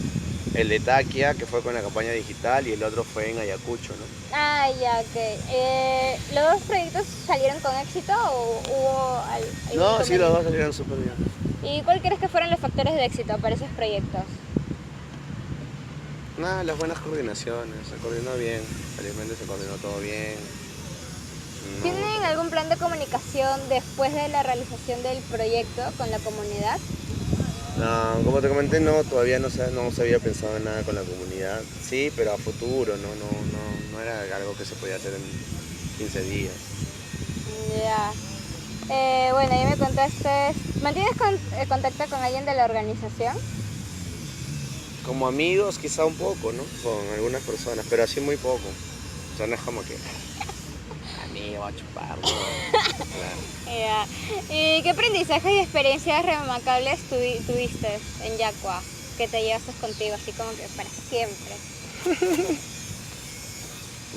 S1: El de Taquia, que fue con la campaña digital, y el otro fue en Ayacucho, ¿no?
S2: Ah, ya, ok. ¿Los dos proyectos salieron con éxito o hubo algún
S1: No, sí, los
S2: inconveniente?
S1: dos salieron súper bien.
S2: ¿Y cuál crees que fueron los factores de éxito para esos proyectos?
S1: Nada, las buenas coordinaciones, se coordinó bien, felizmente se coordinó todo bien.
S2: ¿Tienen algún plan de comunicación después de la realización del proyecto con la comunidad?
S1: No, como te comenté, no, todavía no se había pensado en nada con la comunidad. Sí, pero a futuro, no era algo que se podía hacer en 15 días.
S2: Ya. Bueno, ya me contaste. ¿Mantienes contacto con alguien de la organización?
S1: Como amigos quizá un poco, ¿no? Con algunas personas, pero así muy poco. O sea, no es como que amigo a chupar, ¿no? Claro.
S2: Ya. ¿Y qué aprendizajes y experiencias remarcables tuviste en Yacua que te llevaste contigo así como que para siempre?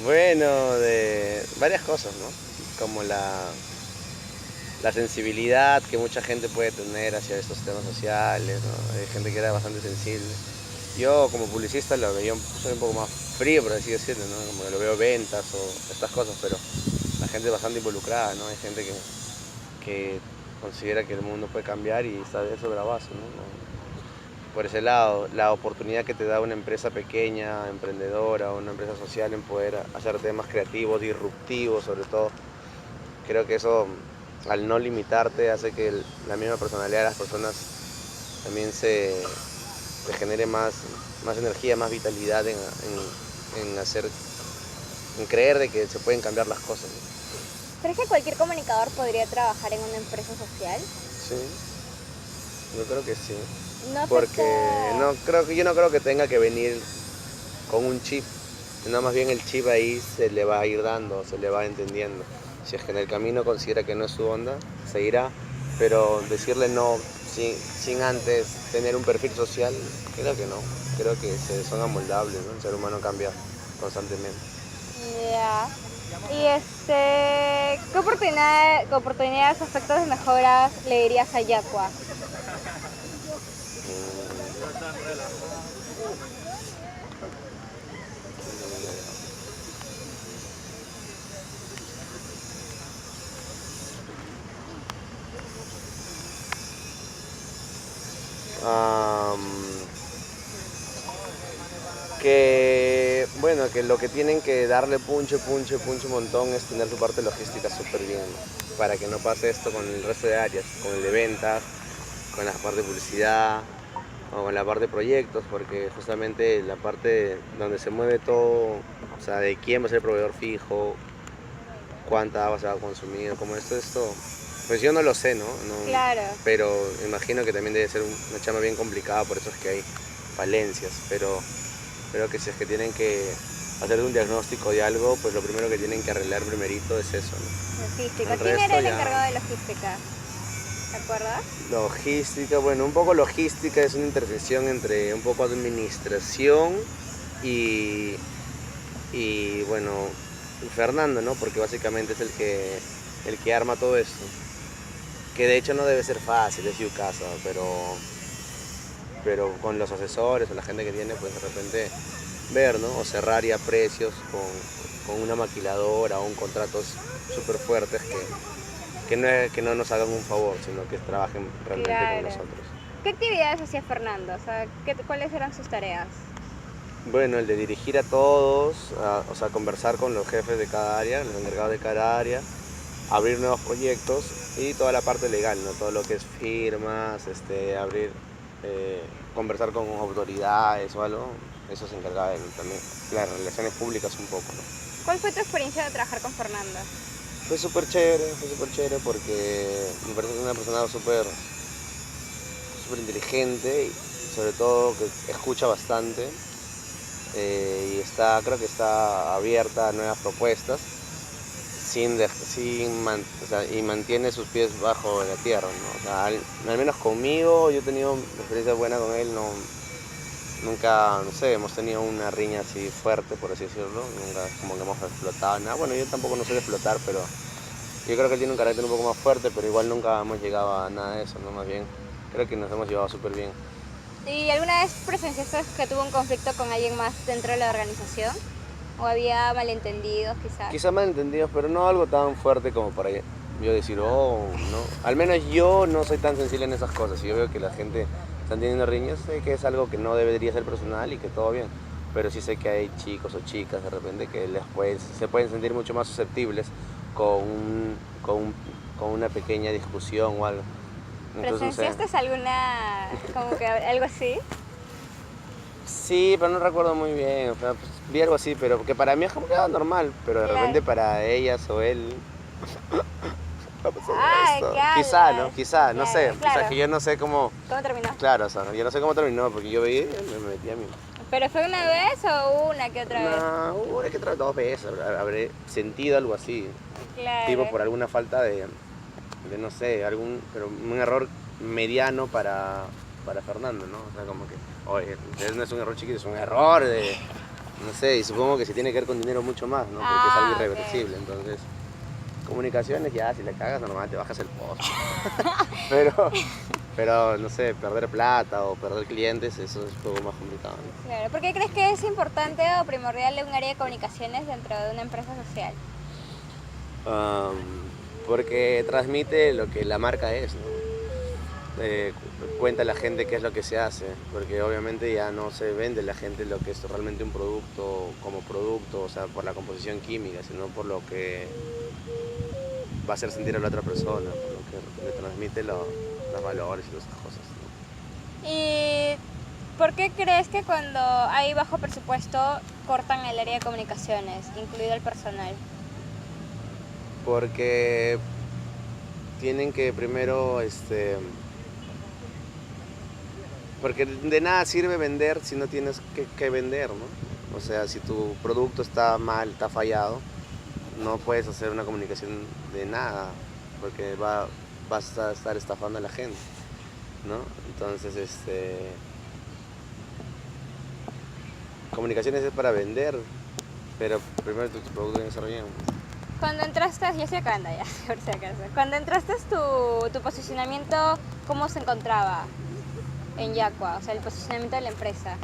S1: Bueno, de varias cosas, ¿no? Como la sensibilidad que mucha gente puede tener hacia estos temas sociales, ¿no? Hay gente que era bastante sensible. Yo como publicista lo veía soy un poco más frío, por así decirlo, ¿no? Como que lo veo ventas o estas cosas, pero la gente es bastante involucrada, ¿no? Hay gente que considera que el mundo puede cambiar y está de eso bravazo, ¿no? Por ese lado, la oportunidad que te da una empresa pequeña, emprendedora o una empresa social en poder hacer temas creativos, disruptivos sobre todo, creo que eso al no limitarte hace que la misma personalidad de las personas también te genere más energía, más vitalidad en hacer, en creer de que se pueden cambiar las cosas, ¿no?
S2: ¿Crees que cualquier comunicador podría trabajar en una empresa social?
S1: Sí, yo creo que sí.
S2: No
S1: Porque yo no creo que tenga que venir con un chip, sino más bien el chip ahí se le va a ir dando, se le va entendiendo. Si es que en el camino considera que no es su onda, se irá, pero decirle no sin antes tener un perfil social, creo que no. Creo que son amoldables, ¿no? El ser humano cambia constantemente.
S2: Ya. ¿Y qué oportunidades, aspectos de mejoras le dirías a Yacua?
S1: Am, que bueno, que lo que tienen que darle punche un montón es tener su parte logística súper bien, ¿no? Para que no pase esto con el resto de áreas, con el de ventas, con la parte de publicidad o con la parte de proyectos, porque justamente la parte donde se mueve todo, o sea, de quién va a ser el proveedor fijo, cuánta agua se va a consumir, como esto, pues yo no lo sé, ¿no?
S2: Claro.
S1: Pero imagino que también debe ser una chama bien complicada, por eso es que hay falencias, pero creo que si es que tienen que hacer un diagnóstico de algo, pues lo primero que tienen que arreglar primerito es eso, ¿no?
S2: Logística.
S1: El
S2: ¿Quién
S1: resto
S2: era el
S1: ya-
S2: encargado de logística? ¿te acuerdas?
S1: Logística, bueno, un poco logística es una intersección entre un poco administración y, y bueno, Fernando, ¿no? Porque básicamente es el que arma todo esto. Que de hecho no debe ser fácil, es su casa, pero con los asesores o la gente que tiene, pues de repente ver, ¿no? O cerrar ya precios con una maquiladora o un contratos súper fuertes que no nos hagan un favor, sino que trabajen realmente con
S2: Claro.
S1: nosotros.
S2: ¿Qué actividades hacía Fernando? O sea, ¿cuáles eran sus tareas?
S1: Bueno, el de dirigir a todos, o sea, conversar con los jefes de cada área, los encargados de cada área, abrir nuevos proyectos y toda la parte legal, ¿no? Todo lo que es firmas, conversar con autoridades o algo, eso se encargaba de él también. Las relaciones públicas un poco, ¿no?
S2: ¿Cuál fue tu experiencia de trabajar con Fernando?
S1: Fue súper chévere porque me parece que es una persona súper inteligente y sobre todo que escucha bastante y creo que está abierta a nuevas propuestas o sea, y mantiene sus pies bajo la tierra, ¿no? O sea, al menos conmigo yo he tenido una experiencia buena con él, no, nunca, no sé, hemos tenido una riña así fuerte, por así decirlo, nunca como que hemos explotado nada. Bueno, yo tampoco no soy de explotar, pero yo creo que él tiene un carácter un poco más fuerte, pero igual nunca hemos llegado a nada de eso, ¿no? Más bien, creo que nos hemos llevado súper bien.
S2: ¿Y alguna vez presenciaste que tuvo un conflicto con alguien más dentro de la organización? ¿O había malentendidos quizás?
S1: Quizá malentendidos, pero no algo tan fuerte como para yo decir, oh, no. Al menos yo no soy tan sensible en esas cosas. Si yo veo que la gente está teniendo riñas, sé que es algo que no debería ser personal y que todo bien. Pero sí sé que hay chicos o chicas de repente que se pueden sentir mucho más susceptibles con, un- con, un- con una pequeña discusión o algo. Entonces, no sé.
S2: ¿Presenciaste alguna, como que algo así?
S1: Sí, pero no recuerdo muy bien. O sea, pues, vi algo así, pero que para mí es como que normal. Pero de repente
S2: Claro.
S1: para ellas o él ha pasado
S2: Ay,
S1: esto.
S2: qué
S1: Quizá, ¿no?
S2: hablas.
S1: Quizá, no sé.
S2: Claro,
S1: O sea,
S2: claro.
S1: que yo no sé cómo.
S2: ¿Cómo terminó?
S1: Claro, o sea, yo no sé cómo terminó, porque yo veía y me metí a mí.
S2: ¿Pero fue una vez o una que otra vez?
S1: No, una que otra 2 veces habré sentido algo así. Tipo
S2: Claro.
S1: por alguna falta de no sé, pero un error mediano para Fernando, ¿no? O sea, como que, oye, no es un error chiquito, es un error de, no sé, y supongo que se tiene que ver con dinero mucho más, ¿no? Porque es algo
S2: Ah,
S1: irreversible, entonces, comunicaciones ya, si le cagas normal te bajas el post. pero, pero, no sé, perder plata o perder clientes, eso es un poco más complicado, ¿no?
S2: claro. ¿Por qué crees que es importante o primordial un área de comunicaciones dentro de una empresa social?
S1: Am, Porque transmite lo que la marca es, ¿no? Cuenta a la gente qué es lo que se hace, porque obviamente ya no se vende a la gente lo que es realmente un producto como producto, o sea, por la composición química, sino por lo que va a hacer sentir a la otra persona, por lo que le transmite los valores y todas esas cosas, ¿no?
S2: ¿Y por qué crees que cuando hay bajo presupuesto cortan el área de comunicaciones, incluido el personal?
S1: Porque tienen que primero, porque de nada sirve vender si no tienes que vender, ¿no? O sea, si tu producto está mal, está fallado, no puedes hacer una comunicación de nada, porque vas a estar estafando a la gente, ¿no? Entonces, comunicaciones es para vender, pero primero tu producto tiene que estar bien.
S2: Cuando entraste, ya estoy acabando ya, por si acaso. Cuando entraste, tu posicionamiento, ¿cómo se encontraba en Yacua? O sea, el posicionamiento de la empresa.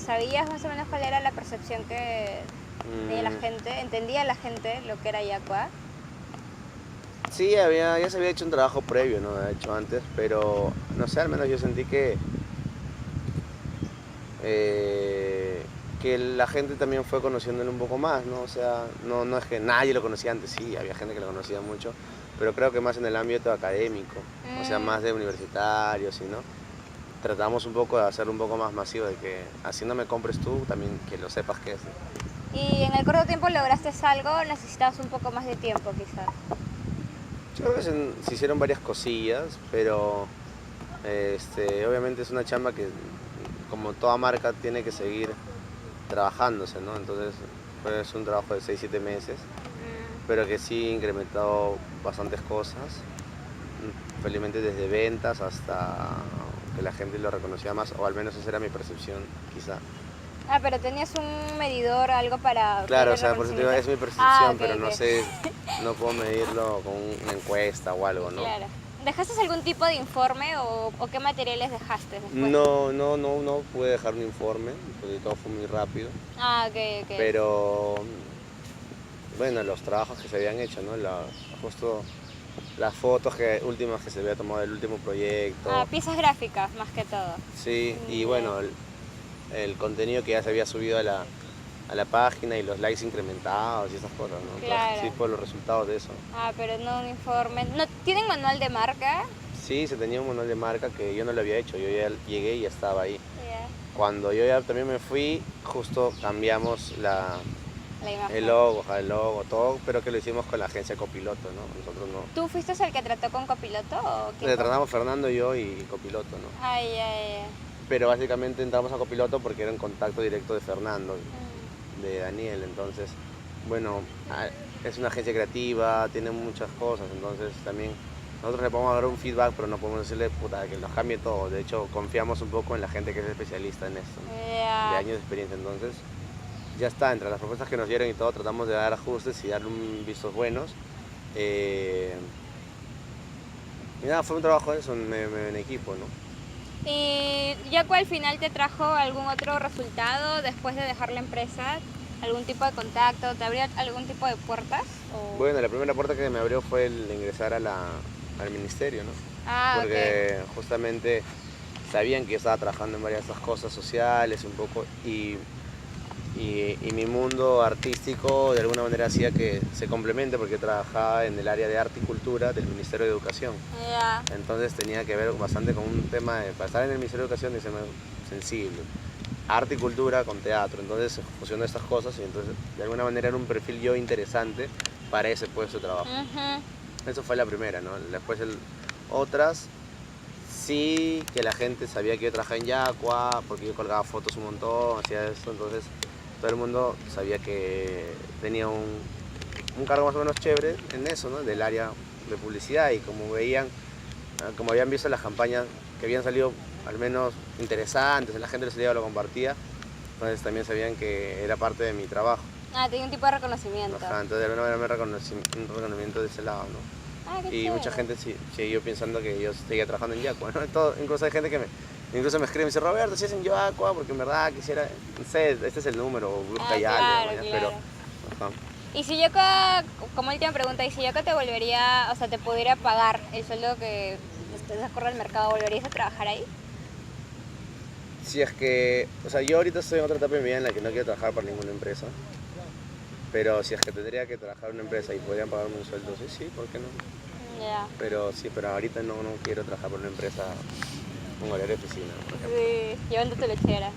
S2: ¿Sabías más o menos cuál era la percepción que tenía la gente? ¿Entendía la gente lo que era Yacua?
S1: Sí, ya se había hecho un trabajo previo, ¿no? De hecho antes, pero no sé, al menos yo sentí que la gente también fue conociéndolo un poco más, ¿no? O sea, no es que nadie lo conocía antes, sí, había gente que lo conocía mucho, pero creo que más en el ámbito académico, o sea, más de universitarios, ¿no? Tratamos un poco de hacerlo un poco más masivo, de que así no me compres tú, también que lo sepas que es, ¿no?
S2: ¿Y en el corto tiempo lograste algo o necesitabas un poco más de tiempo quizás?
S1: Yo creo que se hicieron varias cosillas, pero obviamente es una chamba que, como toda marca, tiene que seguir trabajándose, ¿no? Entonces, pues, es un trabajo de 6-7 meses pero que sí he incrementado bastantes cosas. Felizmente desde ventas hasta que la gente lo reconocía más, o al menos esa era mi percepción, quizá.
S2: Ah, pero tenías un medidor, algo para
S1: Claro,
S2: ver
S1: o
S2: el
S1: sea, por eso te digo, es mi
S2: reconocimiento.
S1: percepción,
S2: Ok,
S1: pero no
S2: ok.
S1: sé, no puedo medirlo con una encuesta o algo, ¿no?
S2: Claro. ¿Dejaste algún tipo de informe o qué materiales dejaste después?
S1: No pude dejar un informe, porque todo fue muy rápido,
S2: Ah, ok, ok.
S1: pero bueno, los trabajos que se habían hecho, ¿no? Justo las fotos últimas que se había tomado del último
S2: Ah,
S1: proyecto,
S2: piezas gráficas más que todo.
S1: sí, y
S2: Ya.
S1: bueno, el contenido que ya se había subido a la página y los likes incrementados y esas cosas, ¿no? Todo
S2: Claro.
S1: sí por los resultados de eso.
S2: Ah, pero no un informe. ¿No tienen manual de marca?
S1: Sí, se tenía un manual de marca que yo no lo había hecho, yo ya llegué y ya estaba ahí.
S2: Ya.
S1: Cuando yo ya también me fui, justo cambiamos
S2: La imagen.
S1: el logo, todo, pero que lo hicimos con la agencia Copiloto, ¿no? Nosotros no.
S2: ¿Tú fuiste el que trató con copiloto o quién
S1: Le
S2: fue?
S1: tratamos Fernando, yo y Copiloto, ¿no?
S2: Ay, ay, ay.
S1: Pero básicamente entramos a Copiloto porque era un contacto directo de Fernando,
S2: Mm.
S1: de Daniel, entonces, bueno, es una agencia creativa, tiene muchas cosas, entonces también nosotros le podemos dar un feedback, pero no podemos decirle, puta, que nos cambie todo. De hecho, confiamos un poco en la gente que es especialista en esto, ¿no? De
S2: Ya.
S1: años de experiencia, entonces ya está, entre las propuestas que nos dieron y todo, tratamos de dar ajustes y darle un vistos buenos. Y nada, fue un trabajo eso en equipo, ¿no?
S2: ¿Y Yaco al final te trajo algún otro resultado después de dejar la empresa? ¿Algún tipo de contacto? ¿Te abrió algún tipo de puertas? O...
S1: Bueno, la primera puerta que me abrió fue el ingresar al ministerio, ¿no?
S2: Ah, ok.
S1: Porque justamente sabían que yo estaba trabajando en varias de estas cosas sociales un poco y mi mundo artístico de alguna manera hacía que se complemente porque trabajaba en el área de arte y cultura del Ministerio de Educación.
S2: Ya.
S1: Entonces tenía que ver bastante con un tema para estar en el Ministerio de Educación es sensible. Arte y cultura con teatro, entonces se fusionó estas cosas y entonces de alguna manera era un perfil yo interesante para ese puesto de trabajo. Eso fue la primera, ¿no? Después otras, sí que la gente sabía que yo trabajaba en Yacua, porque yo colgaba fotos un montón, hacía eso, entonces todo el mundo sabía que tenía un cargo más o menos chévere en eso, ¿no? Del área de publicidad y como veían, como habían visto las campañas que habían salido al menos interesantes, la gente les salía lo compartía, entonces también sabían que era parte de mi trabajo.
S2: Ah, tenía un tipo de reconocimiento.
S1: Ajá, entonces de alguna manera me un reconocimiento de ese lado, ¿no?
S2: Ah, qué
S1: Y
S2: chévere.
S1: mucha gente siguió pensando que yo seguía trabajando en Yacua, ¿no? Incluso hay gente que incluso me escribe y me dice, Roberto, si es en Yacua, porque en verdad quisiera, no sé, este es el número, o busca y algo,
S2: claro,
S1: ¿no?
S2: claro.
S1: Pero, ajá.
S2: Y si Yoko, como última pregunta, y si Yoko te volvería, o sea, te pudiera pagar el sueldo que estés de acuerdo al mercado, ¿volverías a trabajar ahí?
S1: Si es que, o sea, yo ahorita estoy en otra etapa de mi vida en la que no quiero trabajar para ninguna empresa, pero si es que tendría que trabajar en una empresa y podrían pagarme un sueldo, sí, sí, ¿por qué no?
S2: Ya.
S1: Pero sí, pero ahorita no quiero trabajar para una empresa, un horario de oficina, por ejemplo.
S2: Sí, llevando tu lechera.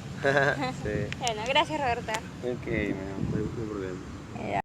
S1: Sí.
S2: Bueno, gracias Roberta.
S1: Ok, no hay problema.